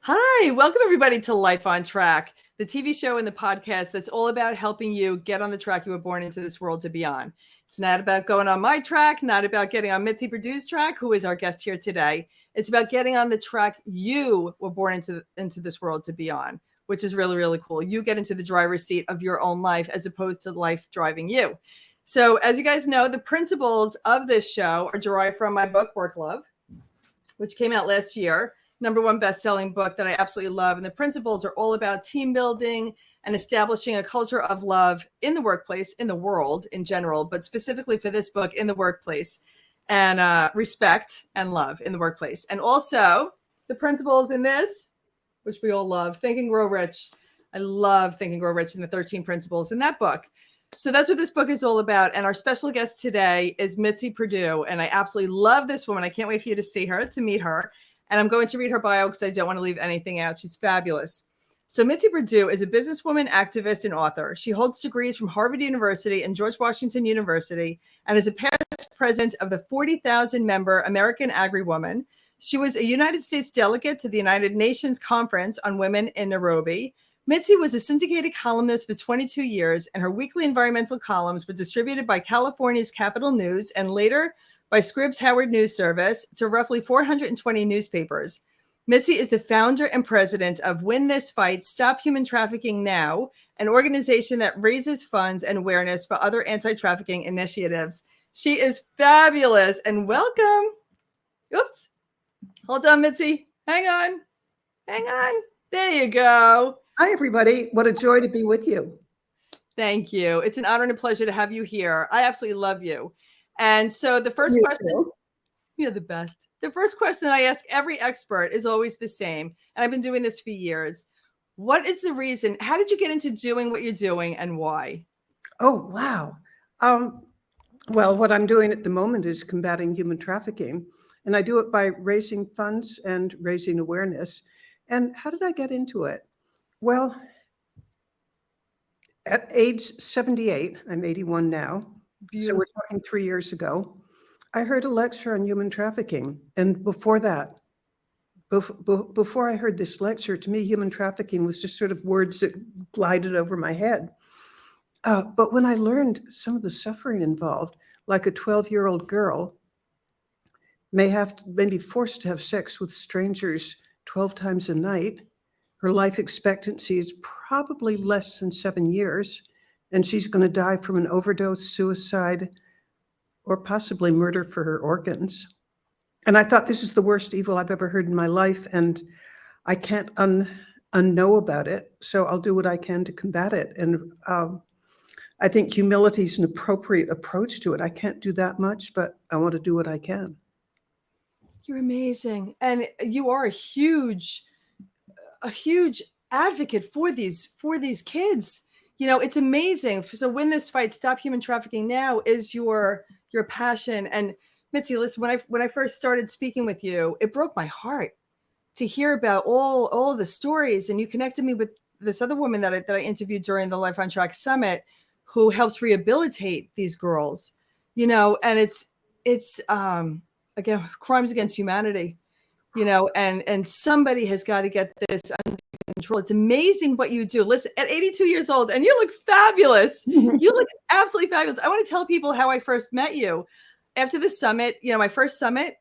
Hi, welcome everybody to Life on Track, the TV show and the podcast that's all about helping you get on the track you were born into this world to be on. It's not about going on my track, not about getting on Mitzi Perdue's track, who is our guest here today. It's about getting on the track you were born into this world to be on, which is really, really cool. You get into the driver's seat of your own life as opposed to life driving you. So as you guys know, the principles of this show are derived from my book, Work Love, which came out last year. #1 best-selling book that I absolutely love. And the principles are all about team building and establishing a culture of love in the workplace, in the world in general, but specifically for this book, in the workplace, and respect and love in the workplace. And also the principles in this, which we all love, Think and Grow Rich. I love Think and Grow Rich and the 13 principles in that book. So that's what this book is all about. And our special guest today is Mitzi Perdue. And I absolutely love this woman. I can't wait for you to see her, to meet her. And I'm going to read her bio because I don't want to leave anything out. She's fabulous. So Mitzi Perdue is a businesswoman, activist, and author. She holds degrees from Harvard University and George Washington University and is a past president of the 40,000-member American Agri-Woman. She was a United States delegate to the United Nations Conference on Women in Nairobi. Mitzi was a syndicated columnist for 22 years, and her weekly environmental columns were distributed by California's Capital News and later by Scripps Howard News Service to roughly 420 newspapers. Mitzi is the founder and president of Win This Fight, Stop Human Trafficking Now, an organization that raises funds and awareness for other anti-trafficking initiatives. She is fabulous, and welcome. Oops. Hold on, Mitzi. Hang on. There you go. Hi, everybody. What a joy to be with you. Thank you. It's an honor and a pleasure to have you here. I absolutely love you. And so the first question, you're the best. The first question I ask every expert is always the same. And I've been doing this for years. What is the reason? How did you get into doing what you're doing and why? Oh, wow. Well, what I'm doing at the moment is combating human trafficking. And I do it by raising funds and raising awareness. And how did I get into it? Well, at age 78, I'm 81 now. Beautiful. So we're talking 3 years ago, I heard a lecture on human trafficking. And before that, before I heard this lecture, to me, human trafficking was just sort of words that glided over my head. But when I learned some of the suffering involved, like a 12-year-old girl may be forced to have sex with strangers 12 times a night, her life expectancy is probably less than 7 years, and she's going to die from an overdose, suicide, or possibly murder for her organs. And I thought, this is the worst evil I've ever heard in my life, and I can't unknow about it, so I'll do what I can to combat it. And I think humility is an appropriate approach to it. I can't do that much, but I want to do what I can. You're amazing. And you are a huge advocate for these kids. You know, it's amazing. So Win This Fight, Stop Human Trafficking Now is your passion. And Mitzi, listen, when I first started speaking with you, it broke my heart to hear about all of the stories. And you connected me with this other woman that I interviewed during the Life on Track Summit, who helps rehabilitate these girls. You know, and it's again, crimes against humanity. You know, and somebody has got to get this under control. It's amazing what you do. Listen, at 82 years old, and you look fabulous. You look absolutely fabulous. I want to tell people how I first met you. After the summit, you know, my first summit,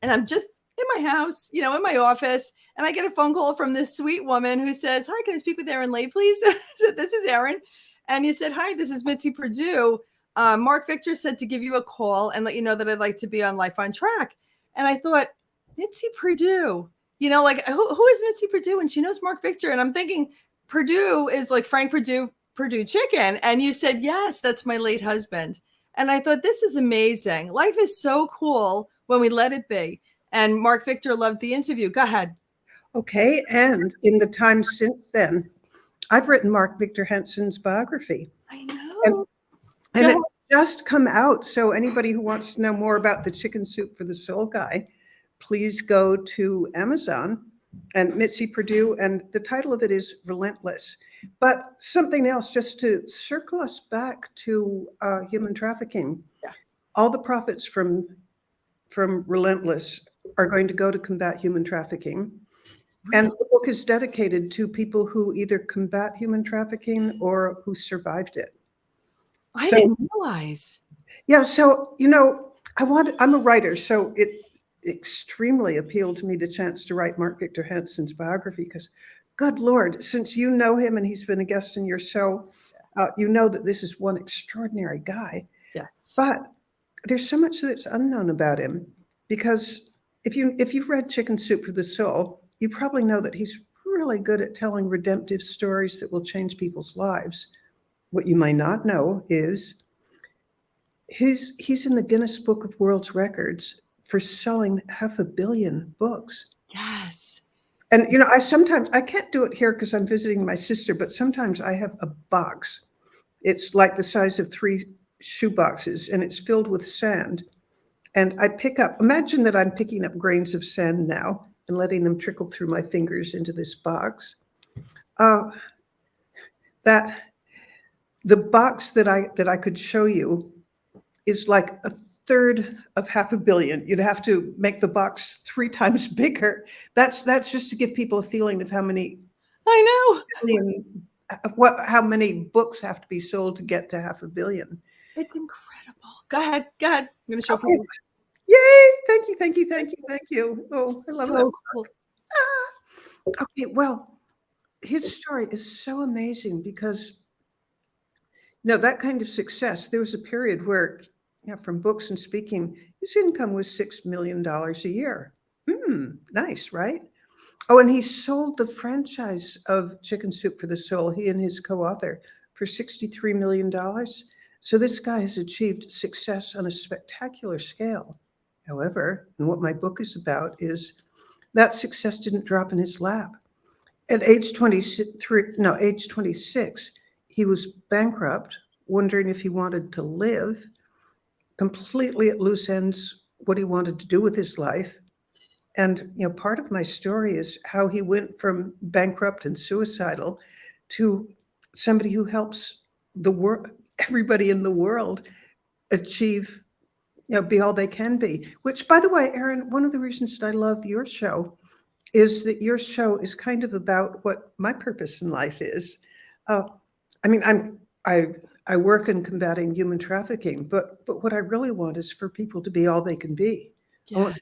and I'm just in my house, you know, in my office, and I get a phone call from this sweet woman who says, "Hi, can I speak with Erin Lay, please?" I said, "This is Erin." And he said, "Hi, this is Mitzi Perdue. Mark Victor said to give you a call and let you know that I'd like to be on Life on Track." And I thought, Mitzi Perdue, you know, like who is Mitzi Perdue? And she knows Mark Victor. And I'm thinking Perdue is like Frank Perdue, Perdue Chicken. And you said, yes, that's my late husband. And I thought, this is amazing. Life is so cool when we let it be. And Mark Victor loved the interview. Go ahead. Okay. And in the time since then, I've written Mark Victor Hansen's biography. I know. And it's just come out. So anybody who wants to know more about the Chicken Soup for the Soul guy, please go to Amazon and Mitzi Perdue, and the title of it is Relentless. But something else, just to circle us back to human trafficking. Yeah. All the profits from Relentless are going to go to combat human trafficking. And the book is dedicated to people who either combat human trafficking or who survived it. I didn't realize. Yeah. So, I'm a writer, so it extremely appealed to me, the chance to write Mark Victor Hansen's biography, because good Lord, since you know him and he's been a guest in your show, you know that this is one extraordinary guy. Yes. But there's so much that's unknown about him, because if you've read Chicken Soup for the Soul, you probably know that he's really good at telling redemptive stories that will change people's lives. What you may not know is he's in the Guinness Book of World Records for selling 500 million books. Yes. And I can't do it here because I'm visiting my sister, but sometimes I have a box. It's like the size of 3 shoe boxes, and it's filled with sand. And I imagine that I'm picking up grains of sand now and letting them trickle through my fingers into this box. That the box that I could show you is like a third of 500 million. You'd have to make the box 3 times bigger. That's just to give people a feeling of how many. I know. How many books have to be sold to get to 500 million. It's incredible. Go ahead. I'm going to show people. Yay! Thank you. Oh, I love so it. Cool. Okay, well, his story is so amazing because, that kind of success, there was a period where, from books and speaking, his income was $6 million a year. Nice, right? Oh, and he sold the franchise of Chicken Soup for the Soul, he and his co-author, for $63 million. So this guy has achieved success on a spectacular scale. However, and what my book is about is that success didn't drop in his lap. At age 26, he was bankrupt, wondering if he wanted to live, completely at loose ends what he wanted to do with his life. And, part of my story is how he went from bankrupt and suicidal to somebody who helps everybody in the world achieve, be all they can be. Which, by the way, Erin, one of the reasons that I love your show is that your show is kind of about what my purpose in life is. I work in combating human trafficking, but what I really want is for people to be all they can be. Yes.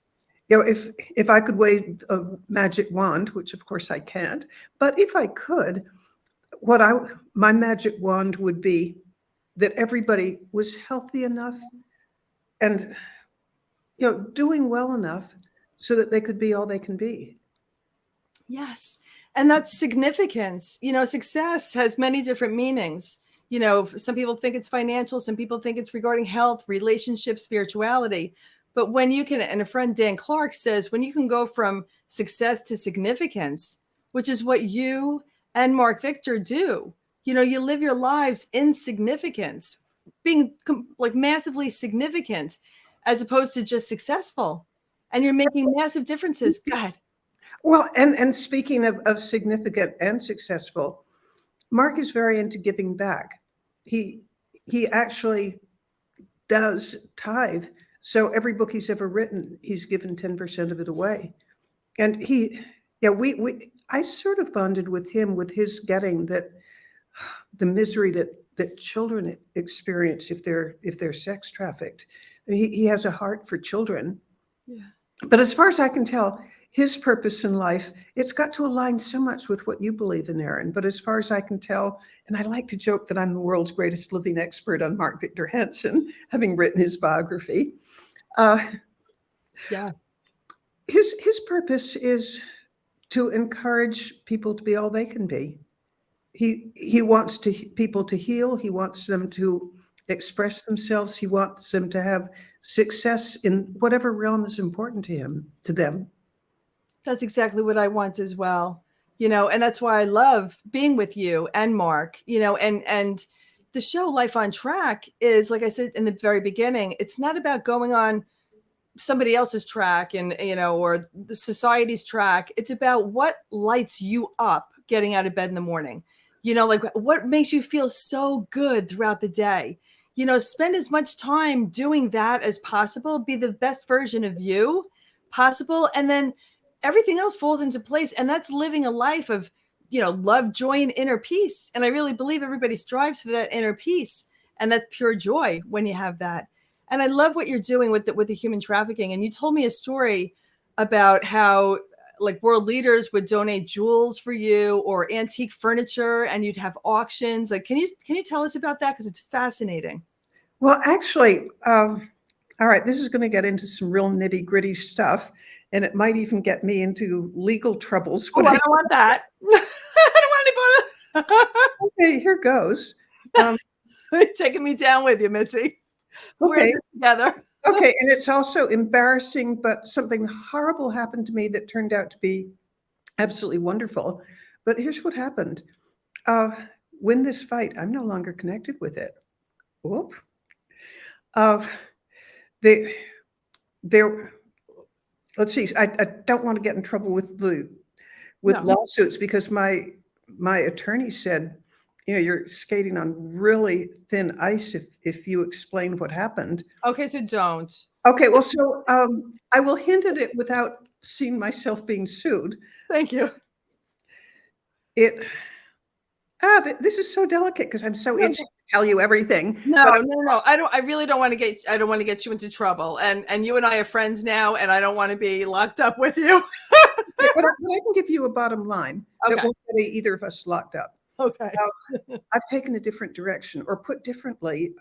If I could wave a magic wand, which of course I can't, but if I could, my magic wand would be that everybody was healthy enough and doing well enough so that they could be all they can be. Yes. And that's significance. Success has many different meanings. Some people think it's financial, some people think it's regarding health, relationships, spirituality. But when you can, and a friend, Dan Clark, says, when you can go from success to significance, which is what you and Mark Victor do, you live your lives in significance, being like massively significant, as opposed to just successful. And you're making massive differences. Go ahead. Well, and speaking of significant and successful, Mark is very into giving back. He actually does tithe. So every book he's ever written, he's given 10% of it away. And I sort of bonded with him with his getting that the misery that children experience if they're sex trafficked. He has a heart for children. Yeah. But as far as I can tell, his purpose in life, it's got to align so much with what you believe in, Erin. But as far as I can tell, and I like to joke that I'm the world's greatest living expert on Mark Victor Hansen, having written his biography. Yeah. His purpose is to encourage people to be all they can be. He wants people to heal. He wants them to express themselves. He wants them to have success in whatever realm is important to them. That's exactly what I want as well. And that's why I love being with you and Mark, and the show Life on Track is, like I said in the very beginning, it's not about going on somebody else's track and, or the society's track. It's about what lights you up getting out of bed in the morning, like what makes you feel so good throughout the day. Spend as much time doing that as possible, be the best version of you possible. And then everything else falls into place. And that's living a life of, love, joy, and inner peace. And I really believe everybody strives for that inner peace. And that's pure joy when you have that. And I love what you're doing with the human trafficking. And you told me a story about how like world leaders would donate jewels for you or antique furniture, and you'd have auctions. Like, can you tell us about that? Because it's fascinating. Well, actually, all right, this is going to get into some real nitty gritty stuff, and it might even get me into legal troubles. Oh, I don't want that. I don't want anybody. Okay, here goes. Taking me down with you, Mitzi. We're Okay. in this together. Okay, and it's also embarrassing, but something horrible happened to me that turned out to be absolutely wonderful. But here's what happened. Win this fight, I'm no longer connected with it. Whoop. Let's see, I don't want to get in trouble with lawsuits, because my attorney said, you're skating on really thin ice if you explain what happened. Okay, so don't. Okay, well, so I will hint at it without seeing myself being sued. Thank you. This is so delicate because I'm so itchy to tell you everything. No. I really don't want to get you into trouble. And you and I are friends now, and I don't want to be locked up with you. But I can give you a bottom line that won't get either of us locked up. Okay. I've taken a different direction, or put differently,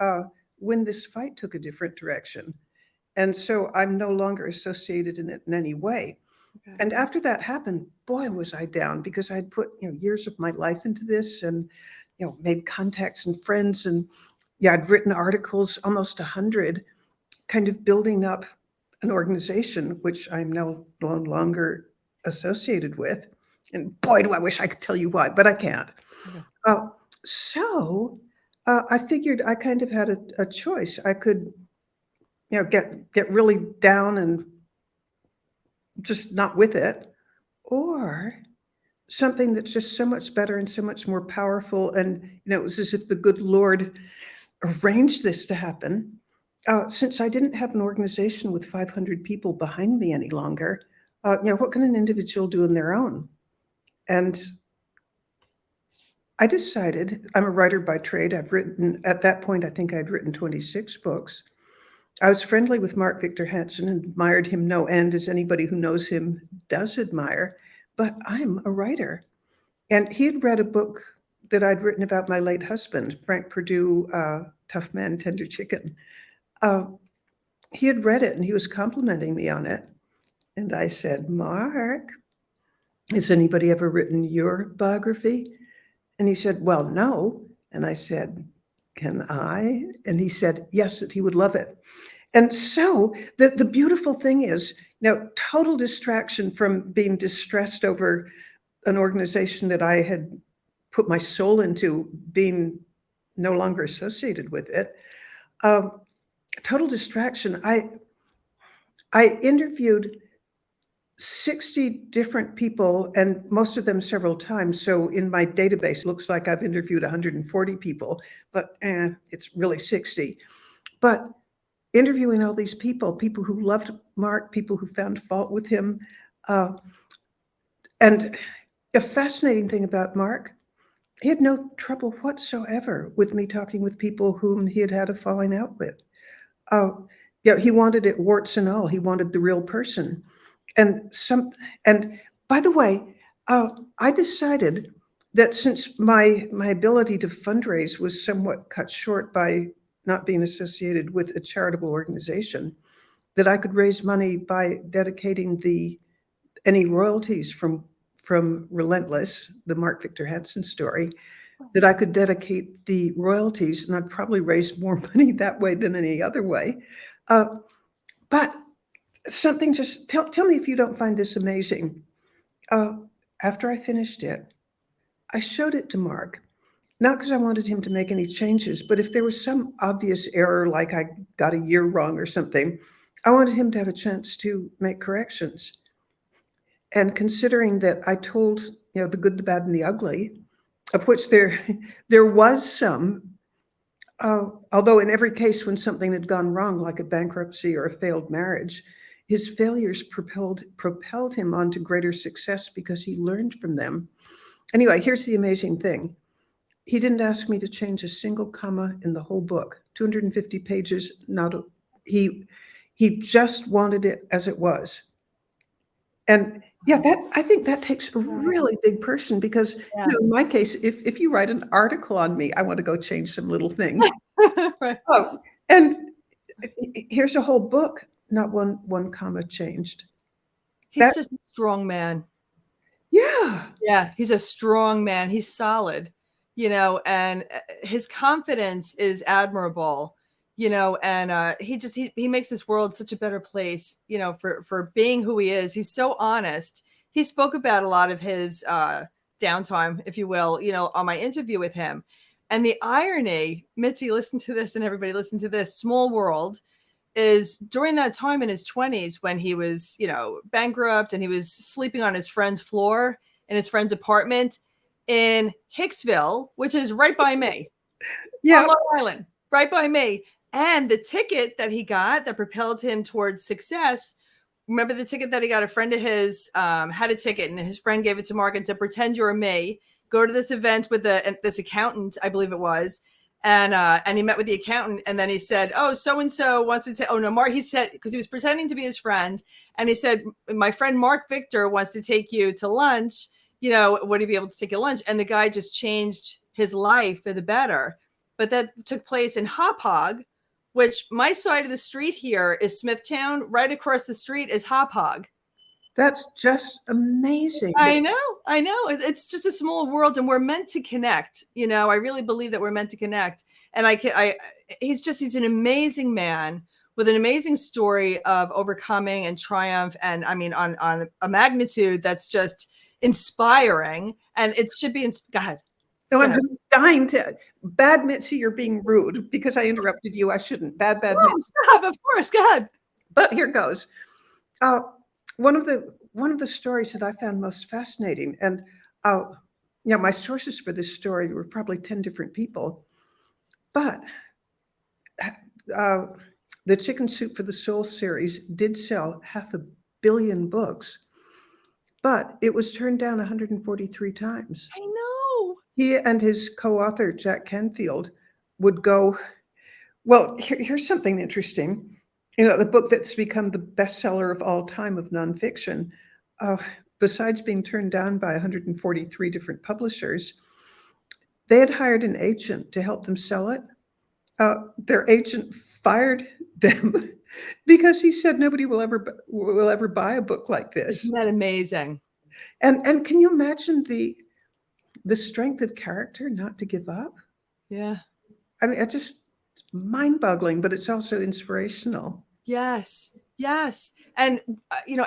when this fight took a different direction. And so I'm no longer associated in it in any way. Okay. And after that happened, boy, was I down, because I'd put years of my life into this, and made contacts and friends, and I'd written articles, almost 100, kind of building up an organization which I'm no longer associated with. And boy, do I wish I could tell you why, but I can't. Okay. So I figured I kind of had a choice. I could, get really down and just not with it, or something that's just so much better and so much more powerful. And, it was as if the good Lord arranged this to happen. Since I didn't have an organization with 500 people behind me any longer, what can an individual do on their own? And I decided, I'm a writer by trade. I've written, at that point, I think I'd written 26 books. I was friendly with Mark Victor Hansen and admired him no end, as anybody who knows him does admire, but I'm a writer. And he had read a book that I'd written about my late husband, Frank Perdue, Tough Man, Tender Chicken. He had read it and he was complimenting me on it. And I said, Mark, has anybody ever written your biography? And he said, well, no. And I said, can I? And he said, yes, that he would love it. And so the beautiful thing is, total distraction from being distressed over an organization that I had put my soul into, being no longer associated with it. Total distraction. I interviewed 60 different people, and most of them several times. So in my database, it looks like I've interviewed 140 people, but it's really 60. But interviewing all these people who loved Mark, people who found fault with him. And a fascinating thing about Mark, he had no trouble whatsoever with me talking with people whom he had had a falling out with. He wanted it warts and all. He wanted the real person. And by the way, I decided that since my ability to fundraise was somewhat cut short by not being associated with a charitable organization, that I could raise money by dedicating any royalties from Relentless, the Mark Victor Hansen story, that I could dedicate the royalties, and I'd probably raise more money that way than any other way. But something just, tell me if you don't find this amazing. After I finished it, I showed it to Mark, not because I wanted him to make any changes, but if there was some obvious error, like I got a year wrong or something, I wanted him to have a chance to make corrections. And considering that I told, the good, the bad, and the ugly, of which there was some, although in every case when something had gone wrong, like a bankruptcy or a failed marriage, His failures propelled him on to greater success because he learned from them. Anyway, here's the amazing thing. He didn't ask me to change a single comma in the whole book. 250 pages, he just wanted it as it was. And yeah, I think that takes a really big person because, in my case, if you write an article on me, I want to go change some little thing. Right. Oh, and here's a whole book, not one comma changed. He's such a strong man. Yeah. Yeah, he's a strong man. He's solid, and his confidence is admirable, and he makes this world such a better place, for being who he is. He's so honest. He spoke about a lot of his downtime, if you will, on my interview with him. And the irony, Mitzi, listen to this, and everybody listen to this, small world, is during that time in his 20s when he was, bankrupt and he was sleeping on his friend's floor in his friend's apartment in Hicksville, which is right by me. Yeah. On Long Island, right by me. And the ticket that he got that propelled him towards success, remember the ticket that he got? A friend of his had a ticket, and his friend gave it to Mark and said, pretend you're me. Go to this event with this accountant, I believe it was. And he met with the accountant, and then he said, oh, so-and-so wants to take, oh no, Mark, he said, because he was pretending to be his friend. And he said, my friend Mark Victor wants to take you to lunch. Would he be able to take you lunch? And the guy just changed his life for the better. But that took place in Hop Hog, which my side of the street here is Smithtown. Right across the street is Hop Hog. That's just amazing. I know. It's just a small world, and we're meant to connect. I really believe that we're meant to connect. And he's an amazing man with an amazing story of overcoming and triumph. And I mean, on a magnitude that's just inspiring. And it should be, go ahead. No, I'm just dying to. Bad Mitzi, you're being rude because I interrupted you. I shouldn't. Bad Mitzi. Stop, of course. Go ahead. But here goes. One of the stories that I found most fascinating, and my sources for this story were probably 10 different people, but the Chicken Soup for the Soul series did sell 500 million books, but it was turned down 143 times. I know. He and his co-author, Jack Canfield, would go, well, here's something interesting. The book that's become the bestseller of all time of nonfiction, besides being turned down by 143 different publishers, they had hired an agent to help them sell it. Their agent fired them because he said nobody will ever buy a book like this. Isn't that amazing? And can you imagine the strength of character not to give up? Yeah. I mean, it's just mind-boggling, but it's also inspirational. Yes. And,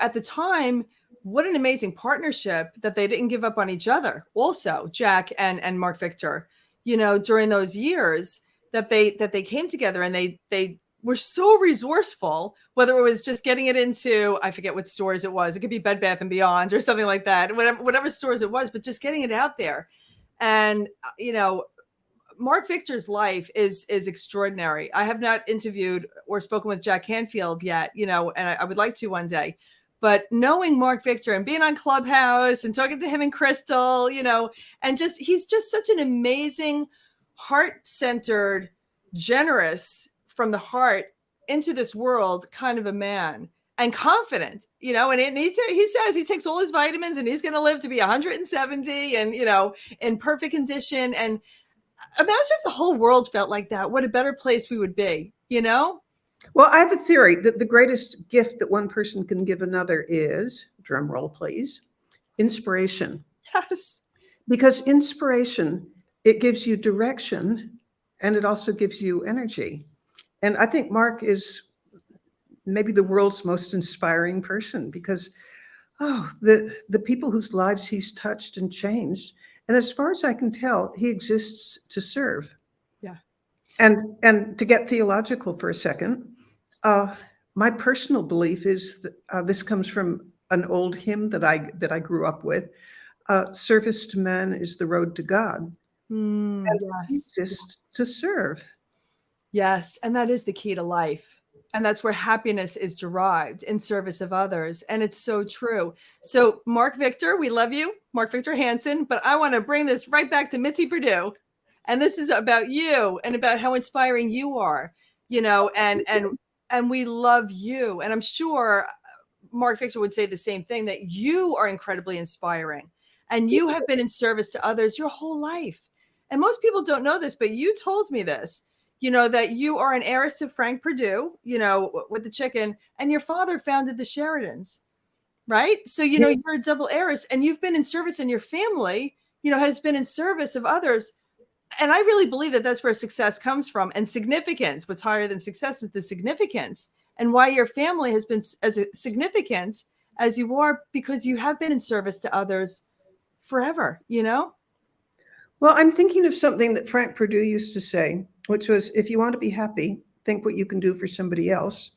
at the time, what an amazing partnership that they didn't give up on each other. Also, Jack and Mark Victor, during those years that they came together, and they were so resourceful, whether it was just getting it into, I forget what stores it was. It could be Bed Bath & Beyond or something like that, whatever stores it was, but just getting it out there. And, Mark Victor's life is extraordinary. I have not interviewed or spoken with Jack Canfield yet, and I would like to one day. But knowing Mark Victor and being on Clubhouse and talking to him and Crystal, and he's just such an amazing, heart-centered, generous from the heart into this world kind of a man, and confident, and he says he takes all his vitamins and he's going to live to be 170 and, in perfect condition. And imagine if the whole world felt like that. What a better place we would be, Well, I have a theory that the greatest gift that one person can give another is, drum roll, please, inspiration. Yes. Because inspiration, it gives you direction, and it also gives you energy. And I think Mark is maybe the world's most inspiring person because, the people whose lives he's touched and changed. And as far as I can tell, he exists to serve. Yeah. And to get theological for a second, my personal belief is that this comes from an old hymn that I grew up with. Service to man is the road to God. And he exists to serve. Yes, and that is the key to life. And that's where happiness is derived, in service of others. And it's so true. So Mark Victor, we love you, Mark Victor Hansen, but I want to bring this right back to Mitzi Perdue. And this is about you and about how inspiring you are, and we love you. And I'm sure Mark Victor would say the same thing, that you are incredibly inspiring and you have been in service to others your whole life. And most people don't know this, but you told me this, that you are an heiress to Frank Perdue, with the chicken, and your father founded the Sheratons, right? So, you're a double heiress, and you've been in service, and your family, has been in service of others. And I really believe that that's where success comes from, and significance. What's higher than success is the significance, and why your family has been as significant as you are, because you have been in service to others forever, Well, I'm thinking of something that Frank Perdue used to say, which was, if you want to be happy, think what you can do for somebody else.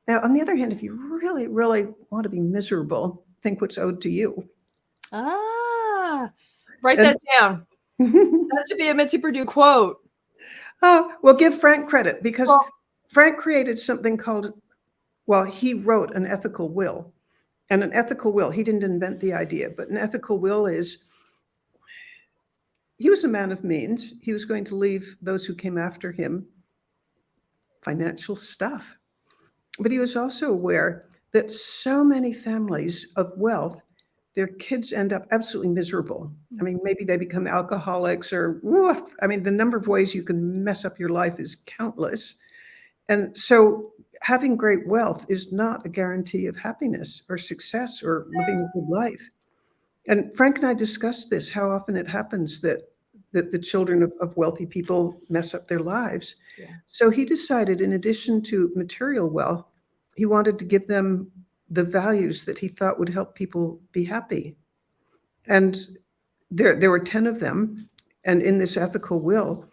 Now, on the other hand, if you really, really want to be miserable, think what's owed to you. Write that down. That should be a Mitzi Perdue quote. Well, give Frank credit, because Frank created something called, he wrote an ethical will. And an ethical will, he didn't invent the idea, but an ethical will is, he was a man of means. He was going to leave those who came after him financial stuff. But he was also aware that so many families of wealth, their kids end up absolutely miserable. I mean, maybe they become alcoholics, or, the number of ways you can mess up your life is countless. And so having great wealth is not a guarantee of happiness or success or living a good life. And Frank and I discussed this, how often it happens that the children of wealthy people mess up their lives. Yeah. So he decided, in addition to material wealth, he wanted to give them the values that he thought would help people be happy. And there were 10 of them. And in this ethical will,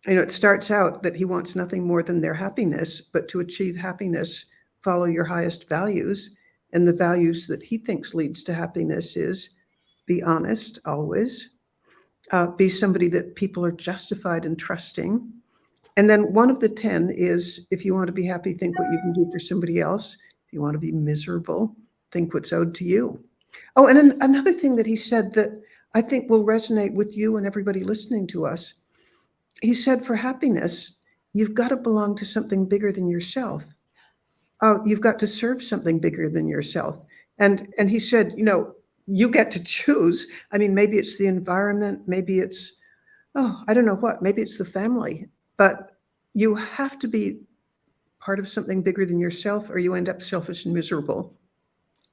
it starts out that he wants nothing more than their happiness, but to achieve happiness, follow your highest values. And the values that he thinks leads to happiness is be honest always, be somebody that people are justified in trusting. And then one of the 10 is, if you want to be happy, think what you can do for somebody else. If you want to be miserable, think what's owed to you. Oh, and another thing that he said that I think will resonate with you and everybody listening to us. He said, for happiness, you've got to belong to something bigger than yourself. You've got to serve something bigger than yourself. And he said, you get to choose. I mean, maybe it's the environment, maybe it's, I don't know what, maybe it's the family, but you have to be part of something bigger than yourself, or you end up selfish and miserable.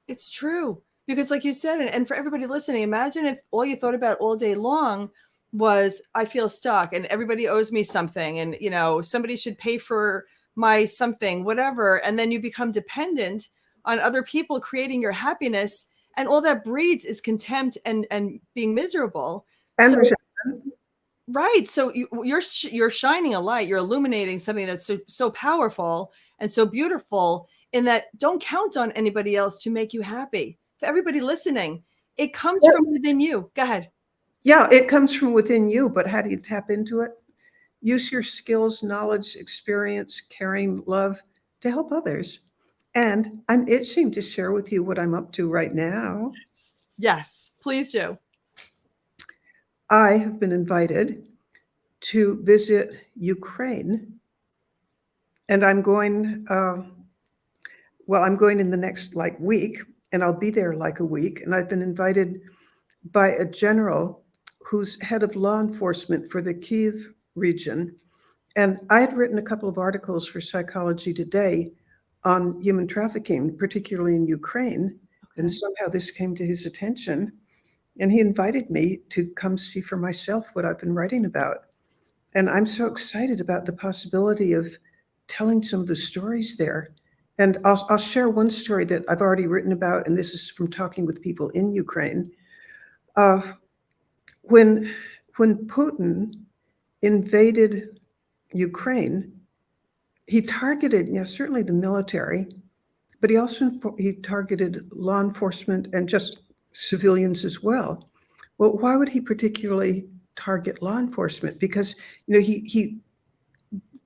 It's true. Because like you said, and for everybody listening, imagine if all you thought about all day long was, I feel stuck and everybody owes me something, and, somebody should pay for my something, whatever. And then you become dependent on other people creating your happiness. And all that breeds is contempt and being miserable. And right. So you're shining a light. You're illuminating something that's so powerful and so beautiful, in that don't count on anybody else to make you happy. For everybody listening, it comes from within you. Go ahead. Yeah, it comes from within you, but how do you tap into it? Use your skills, knowledge, experience, caring, love to help others. And I'm itching to share with you what I'm up to right now. Yes, please do. I have been invited to visit Ukraine, and I'm going, I'm going in the next week, and I'll be there a week. And I've been invited by a general who's head of law enforcement for the Kyiv region. And I had written a couple of articles for Psychology Today on human trafficking, particularly in Ukraine. Okay. And somehow this came to his attention, and he invited me to come see for myself what I've been writing about. And I'm so excited about the possibility of telling some of the stories there. And I'll share one story that I've already written about, and this is from talking with people in Ukraine. When Putin invaded Ukraine, he targeted, certainly the military, but he targeted law enforcement and just civilians as well. Well, why would he particularly target law enforcement? Because he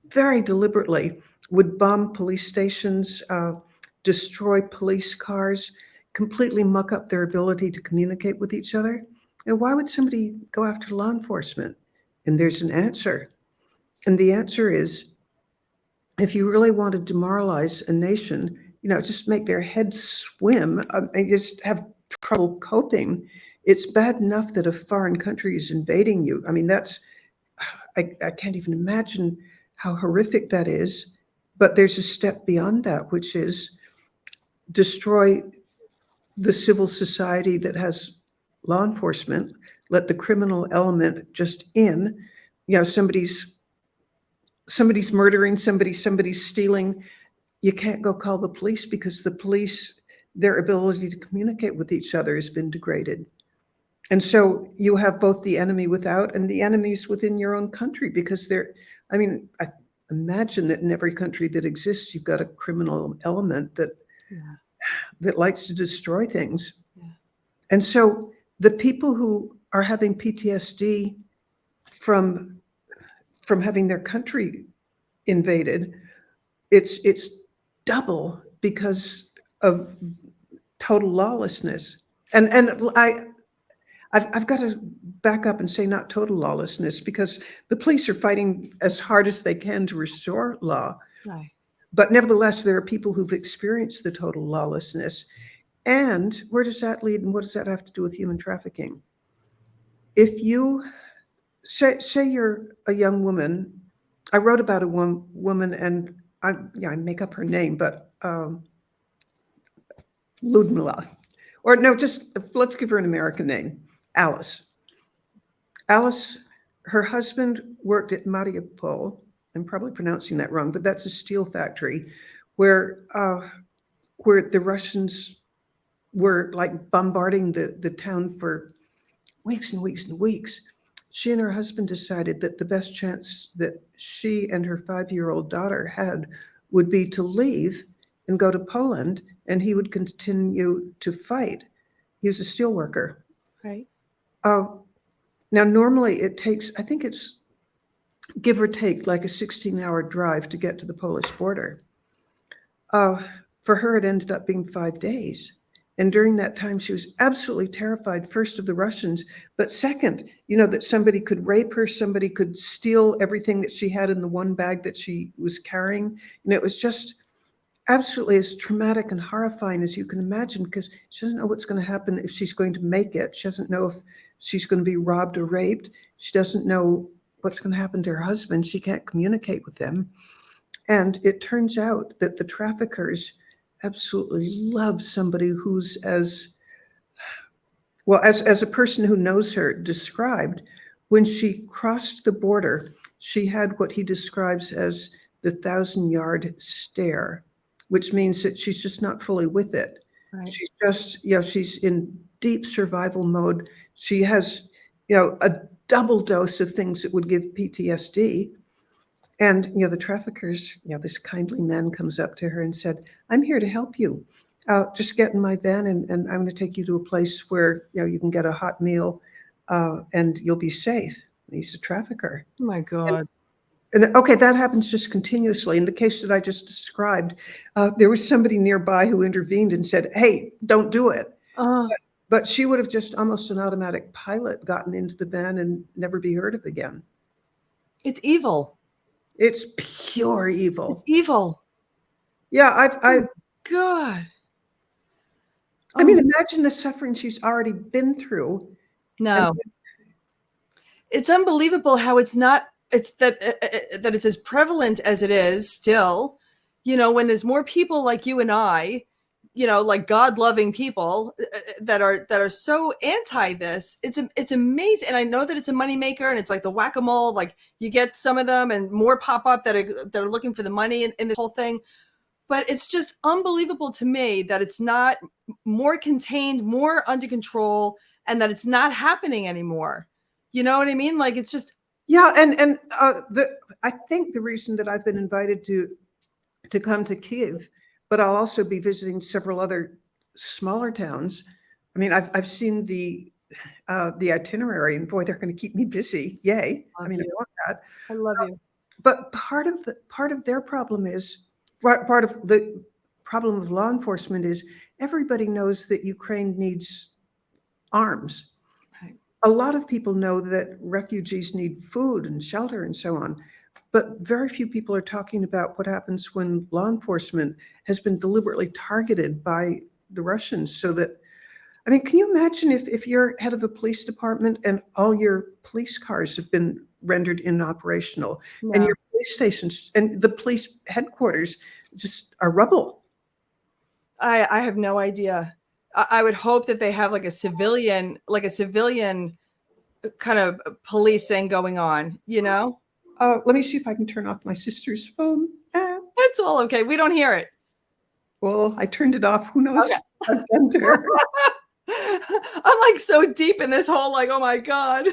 very deliberately would bomb police stations, destroy police cars, completely muck up their ability to communicate with each other. And why would somebody go after law enforcement? And there's an answer. And the answer is, if you really want to demoralize a nation, just make their heads swim and just have trouble coping. It's bad enough that a foreign country is invading you. I mean, I can't even imagine how horrific that is. But there's a step beyond that, which is destroy the civil society that has law enforcement, let the criminal element just in. Somebody's murdering somebody, somebody's stealing. You can't go call the police because the police, their ability to communicate with each other has been degraded. And so you have both the enemy without and the enemies within your own country, because I imagine that in every country that exists, you've got a criminal element that likes to destroy things. Yeah. And so the people who are having PTSD from having their country invaded, it's double because of total lawlessness. And I've got to back up and say not total lawlessness, because the police are fighting as hard as they can to restore law. Right. But nevertheless, there are people who've experienced the total lawlessness. And where does that lead, and what does that have to do with human trafficking? If you say you're a young woman, I wrote about a woman, and I make up her name, but Ludmila, or no, just let's give her an American name, Alice. Alice, her husband worked at Mariupol. I'm probably pronouncing that wrong, but that's a steel factory where the Russians were like bombarding the town for weeks and weeks and weeks. She and her husband decided that the best chance that she and her 5-year-old daughter had would be to leave and go to Poland, and he would continue to fight. He was a steel worker. Right. Now, normally it takes, I think it's give or take like a 16-hour drive to get to the Polish border. For her, it ended up being 5 days. And during that time, she was absolutely terrified, first of the Russians, but second, that somebody could rape her, somebody could steal everything that she had in the one bag that she was carrying. And it was just absolutely as traumatic and horrifying as you can imagine, because she doesn't know what's going to happen if she's going to make it. She doesn't know if she's going to be robbed or raped. She doesn't know what's going to happen to her husband. She can't communicate with them. And it turns out that the traffickers absolutely love somebody who's as a person who knows her described, when she crossed the border, she had what he describes as the 1,000-yard stare, which means that she's just not fully with it. Right. She's just, she's in deep survival mode. She has, a double dose of things that would give PTSD. And, the traffickers, this kindly man comes up to her and said, "I'm here to help you. Just get in my van and I'm going to take you to a place where, you can get a hot meal and you'll be safe." He's a trafficker. Oh my God. And okay, that happens just continuously. In the case that I just described, there was somebody nearby who intervened and said, "Hey, don't do it." But she would have just almost an automatic pilot gotten into the van and never be heard of again. It's evil. It's pure evil. It's evil. Yeah, God. I mean, imagine the suffering she's already been through. No. It's unbelievable how it's that it's as prevalent as it is still, when there's more people like you and I, like God-loving people that are so anti this. It's amazing. And I know that it's a moneymaker, and it's like the whack-a-mole, like you get some of them and more pop up that are looking for the money in this whole thing. But it's just unbelievable to me that it's not more contained, more under control, and that it's not happening anymore. You know what I mean? Like, it's just. Yeah. And I think the reason that I've been invited to come to Kyiv, but I'll also be visiting several other smaller towns. I mean, I've seen the itinerary, and boy, they're going to keep me busy. Yay. I mean, I want that. I love you. But part of their problem is, part of the problem of law enforcement is everybody knows that Ukraine needs arms. Right. A lot of people know that refugees need food and shelter and so on, but very few people are talking about what happens when law enforcement has been deliberately targeted by the Russians. So that, I mean, can you imagine if you're head of a police department and all your police cars have been rendered inoperational and No. your police stations and the police headquarters just are rubble? I have no idea. I would hope that they have like a civilian kind of policing going on, you know? Let me see if I can turn off my sister's phone. It's all okay. We don't hear it. Well, I turned it off. Who knows? Okay. I've done to her. I'm like so deep in this whole, like, oh my God.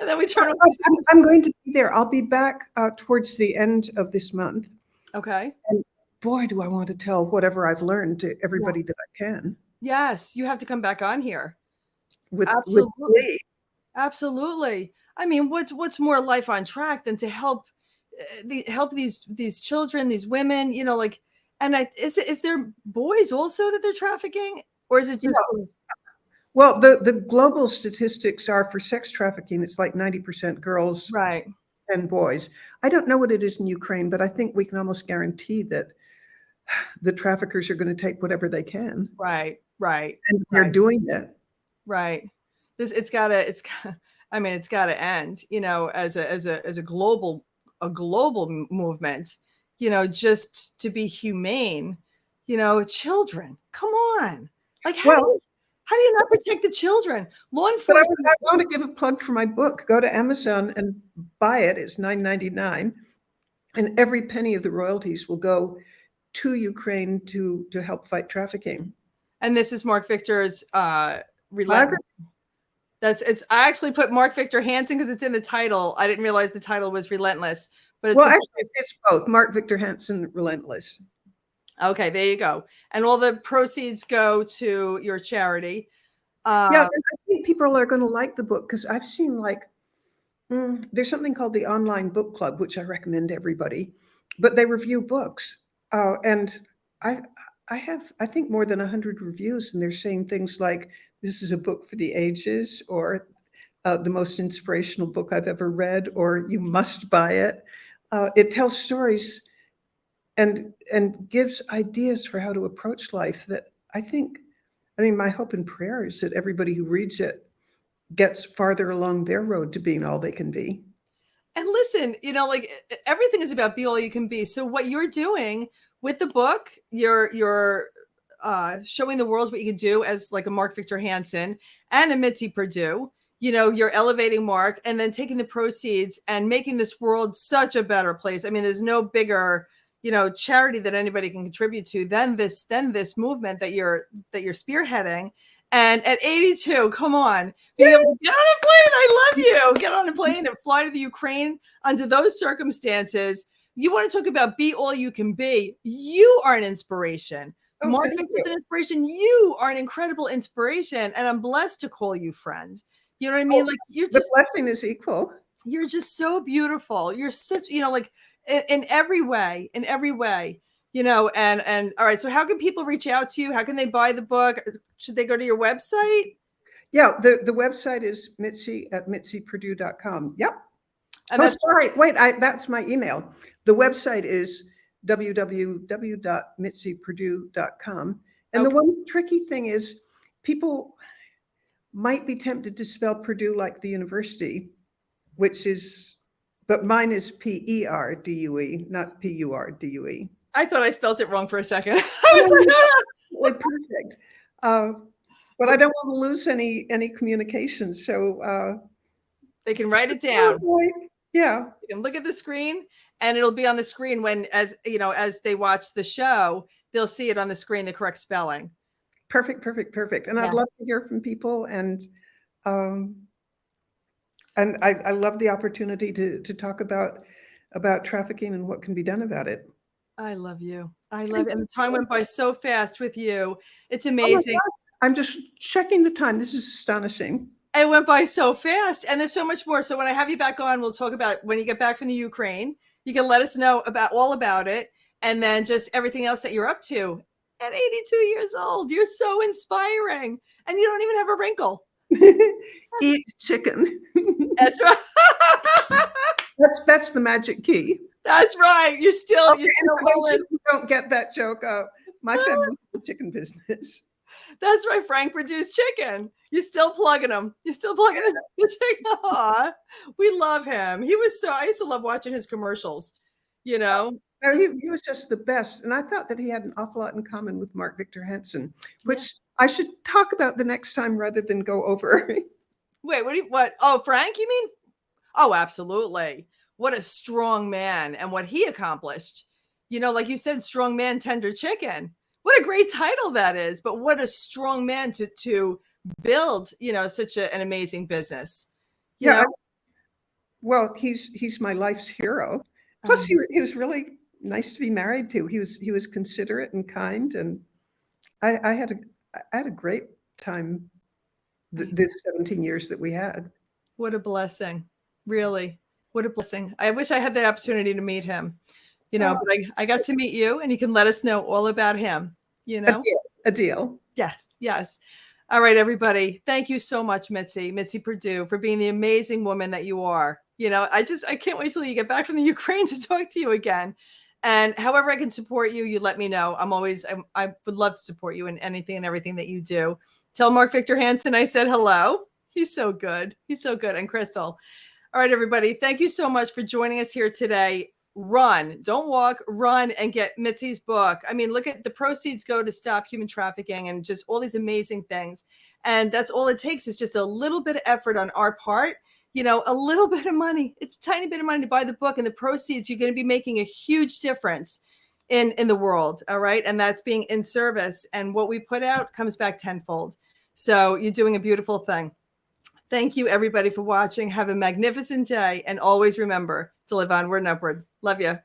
And then we turn off. I'm going to be there. I'll be back towards the end of this month. Okay. And boy, do I want to tell whatever I've learned to everybody that I can. Yes, you have to come back on here. Absolutely. Absolutely. Absolutely. I mean, what's more life on track than to help these children, these women, you know, like, and is there boys also that they're trafficking, or is it just boys? Well, the global statistics are for sex trafficking, it's like 90% girls Right. and boys. I don't know what it is in Ukraine, but I think we can almost guarantee that the traffickers are going to take whatever they can. Right. And they're doing it. Right. It's gotta end, you know, as a global movement, you know, just to be humane, you know, children, come on. Like, how do you not protect the children? Law enforcement. I want to give a plug for my book. Go to Amazon and buy it. It's $9.99. And every penny of the royalties will go to Ukraine to help fight trafficking. And this is Mark Victor's Relentless. I actually put Mark Victor Hansen because it's in the title. I didn't realize the title was Relentless. But it's both. Mark Victor Hansen, Relentless. Okay, there you go. And all the proceeds go to your charity. Yeah, I think people are going to like the book because I've seen there's something called the Online Book Club, which I recommend to everybody, but they review books. And I have, I think, more than 100 reviews, and they're saying things like, this is a book for the ages, or the most inspirational book I've ever read, or you must buy it. It tells stories and gives ideas for how to approach life that I mean, my hope and prayer is that everybody who reads it gets farther along their road to being all they can be. And listen, you know, like everything is about be all you can be. So what you're doing with the book, you're showing the world what you can do as like a Mark Victor Hansen and a Mitzi Perdue. You know, you're elevating Mark and then taking the proceeds and making this world such a better place. I mean, there's no bigger, you know, charity that anybody can contribute to than this movement that you're spearheading. And at 82, come on, being able to get on a plane. I love you. Get on a plane and fly to the Ukraine under those circumstances. You want to talk about be all you can be. You are an inspiration. Oh, Mark Victor's an inspiration. You are an incredible inspiration. And I'm blessed to call you friend. You know what I mean? Like the blessing is equal. You're just so beautiful. You're such, you know, like in every way, you know, and all right. So how can people reach out to you? How can they buy the book? Should they go to your website? Yeah. The website is Mitzi at MitziPerdue.com. Yep. And sorry. Wait, that's my email. The website is www.MitziPerdue.com. And the one tricky thing is people might be tempted to spell Perdue like the university, but mine is Perdue, not Purdue. I thought I spelled it wrong for a second. I was like, perfect. But I don't want to lose any communication. So they can write it down. Yeah. You can look at the screen and it'll be on the screen when, as you know, as they watch the show, they'll see it on the screen, the correct spelling. Perfect. And I'd love to hear from people. And I love the opportunity to talk about trafficking and what can be done about it. I love you. I love it. And the time went by so fast with you. It's amazing. I'm just checking the time. This is astonishing. It went by so fast, and there's so much more. So when I have you back on, we'll talk about when you get back from the Ukraine. You can let us know about all about it, and then just everything else that you're up to. At 82 years old, you're so inspiring, and you don't even have a wrinkle. Eat chicken. That's right. That's the magic key. That's right. You still, Okay, you don't get that joke. My family's in the chicken business. That's right. Frank Perdue Chicken. You're still plugging him. You're still plugging the chicken. Aww. We love him. He was I used to love watching his commercials, you know. Oh, he was just the best. And I thought that he had an awful lot in common with Mark Victor Hansen, which I should talk about the next time rather than go over. Wait, what? Oh, Frank, you mean? Oh, absolutely. What a strong man and what he accomplished. You know, like you said, strong man, tender chicken. What a great title that is, but what a strong man to build, you know, such an amazing business. You know? Well, he's my life's hero. Plus, he was really nice to be married to. He was considerate and kind, and I had a great time this 17 years that we had. What a blessing. Really. What a blessing. I wish I had the opportunity to meet him, you know, but I got to meet you, and you can let us know all about him, you know. A deal. Yes. Yes. All right, everybody. Thank you so much, Mitzi Perdue, for being the amazing woman that you are. You know, I can't wait till you get back from the Ukraine to talk to you again. And however I can support you, you let me know. I would love to support you in anything and everything that you do. Tell Mark Victor Hansen I said hello. He's so good. He's so good. And Crystal. All right, everybody. Thank you so much for joining us here today. Run, don't walk, run and get Mitzi's book. I mean, look at the proceeds go to stop human trafficking and just all these amazing things. And that's all it takes is just a little bit of effort on our part, you know, a little bit of money. It's a tiny bit of money to buy the book, and the proceeds, you're going to be making a huge difference in the world. All right. And that's being in service. And what we put out comes back tenfold. So you're doing a beautiful thing. Thank you, everybody, for watching. Have a magnificent day. And always remember to live onward and upward. Love you.